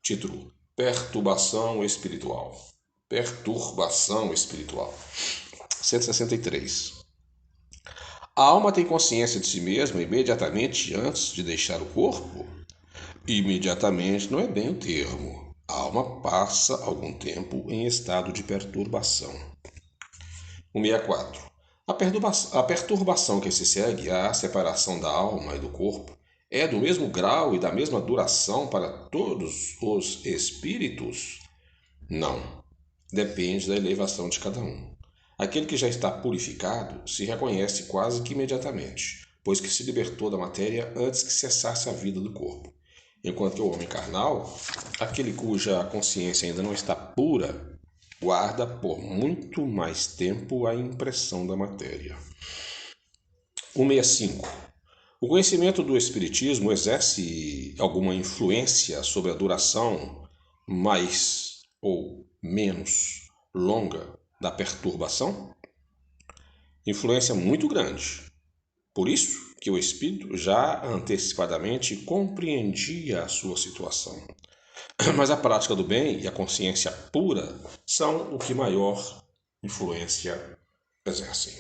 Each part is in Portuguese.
Título: Perturbação espiritual. Perturbação espiritual. 163. A alma tem consciência de si mesma imediatamente antes de deixar o corpo? Imediatamente não é bem o termo. A alma passa algum tempo em estado de perturbação. 164. A perturbação que se segue à separação da alma e do corpo é do mesmo grau e da mesma duração para todos os espíritos? Não. Depende da elevação de cada um. Aquele que já está purificado se reconhece quase que imediatamente, pois que se libertou da matéria antes que cessasse a vida do corpo. Enquanto que o homem carnal, aquele cuja consciência ainda não está pura, guarda por muito mais tempo a impressão da matéria. 165. O conhecimento do Espiritismo exerce alguma influência sobre a duração mais ou menos longa da perturbação? Influência muito grande. Por isso que o espírito já antecipadamente compreendia a sua situação. Mas a prática do bem e a consciência pura são o que maior influência exercem.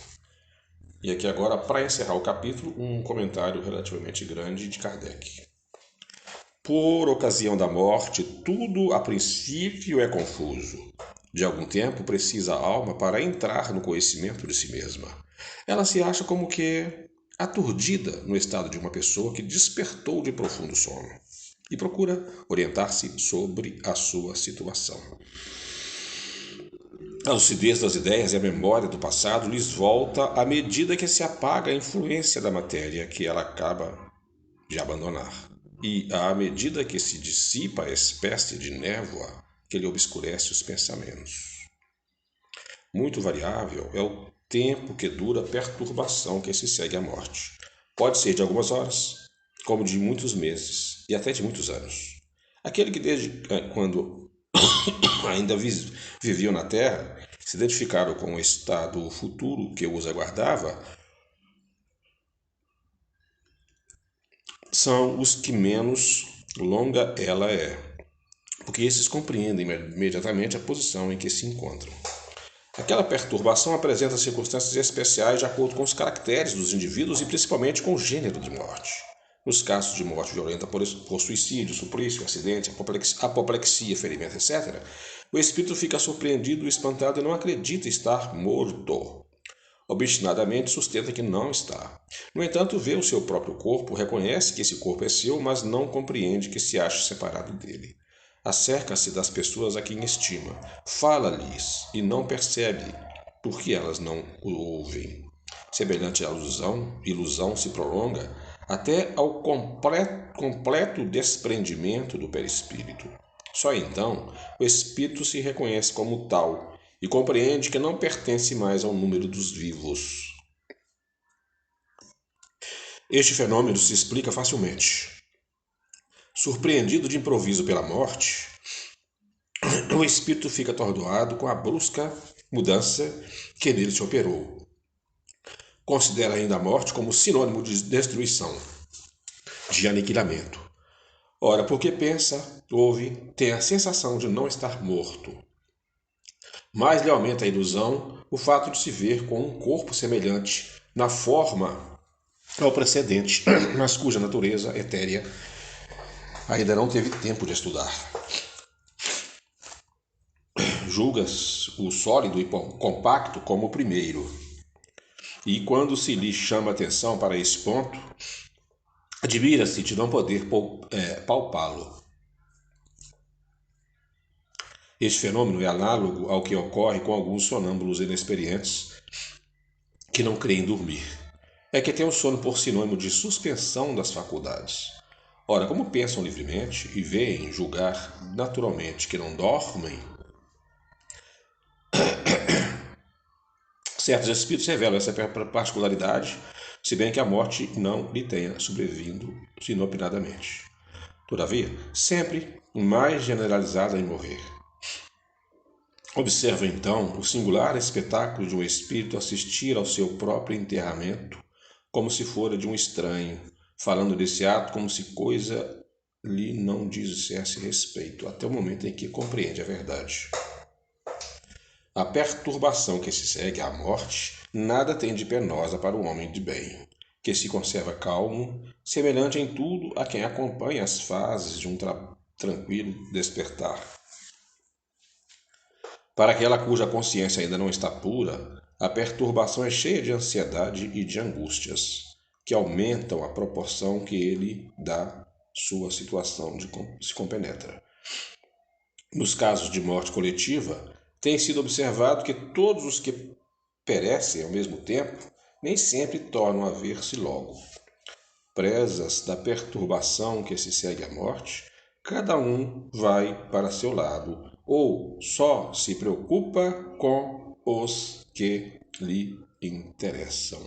E aqui agora, para encerrar o capítulo, um comentário relativamente grande de Kardec. Por ocasião da morte, tudo a princípio é confuso. De algum tempo precisa a alma para entrar no conhecimento de si mesma. Ela se acha como que aturdida no estado de uma pessoa que despertou de profundo sono e procura orientar-se sobre a sua situação. A lucidez das ideias e a memória do passado lhes volta à medida que se apaga a influência da matéria que ela acaba de abandonar, e à medida que se dissipa a espécie de névoa que lhe obscurece os pensamentos. Muito variável é o tempo que dura a perturbação que se segue à morte. Pode ser de algumas horas, como de muitos meses e até de muitos anos. Aquele que desde quando ainda viviam na Terra se identificaram com o estado futuro que os aguardava são os que menos longa ela é, porque esses compreendem imediatamente a posição em que se encontram. Aquela perturbação apresenta circunstâncias especiais de acordo com os caracteres dos indivíduos e principalmente com o gênero de morte. Nos casos de morte violenta por suicídio, suplício, acidente, apoplexia, ferimento, etc., o espírito fica surpreendido e espantado e não acredita estar morto. Obstinadamente sustenta que não está. No entanto, vê o seu próprio corpo, reconhece que esse corpo é seu, mas não compreende que se acha separado dele. Acerca-se das pessoas a quem estima, fala-lhes e não percebe, porque elas não o ouvem. Semelhante ilusão se prolonga até ao completo desprendimento do perispírito. Só então o espírito se reconhece como tal e compreende que não pertence mais ao número dos vivos. Este fenômeno se explica facilmente. Surpreendido de improviso pela morte, o espírito fica atordoado com a brusca mudança que nele se operou. Considera ainda a morte como sinônimo de destruição, de aniquilamento. Ora, porque pensa, ouve, tem a sensação de não estar morto. Mais lhe aumenta a ilusão o fato de se ver com um corpo semelhante na forma ao precedente, mas cuja natureza etérea ainda não teve tempo de estudar. Julgas o sólido e compacto como o primeiro. E quando se lhe chama atenção para esse ponto, admira-se de não poder palpá-lo. Este fenômeno é análogo ao que ocorre com alguns sonâmbulos inexperientes que não creem dormir. É que tem o sono por sinônimo de suspensão das faculdades. Ora, como pensam livremente e veem julgar naturalmente que não dormem, certos espíritos revelam essa particularidade, se bem que a morte não lhe tenha sobrevindo inopinadamente. Todavia, sempre mais generalizada em morrer. Observa então o singular espetáculo de um espírito assistir ao seu próprio enterramento como se fora de um estranho, falando desse ato como se coisa lhe não dissesse respeito, até o momento em que compreende a verdade. A perturbação que se segue à morte nada tem de penosa para o homem de bem, que se conserva calmo, semelhante em tudo a quem acompanha as fases de um tranquilo despertar. Para aquela cuja consciência ainda não está pura, a perturbação é cheia de ansiedade e de angústias, que aumentam a proporção que ele dá sua situação de se compenetra. Nos casos de morte coletiva, tem sido observado que todos os que perecem ao mesmo tempo nem sempre tornam a ver-se logo. Presas da perturbação que se segue à morte, cada um vai para seu lado ou só se preocupa com os que lhe interessam.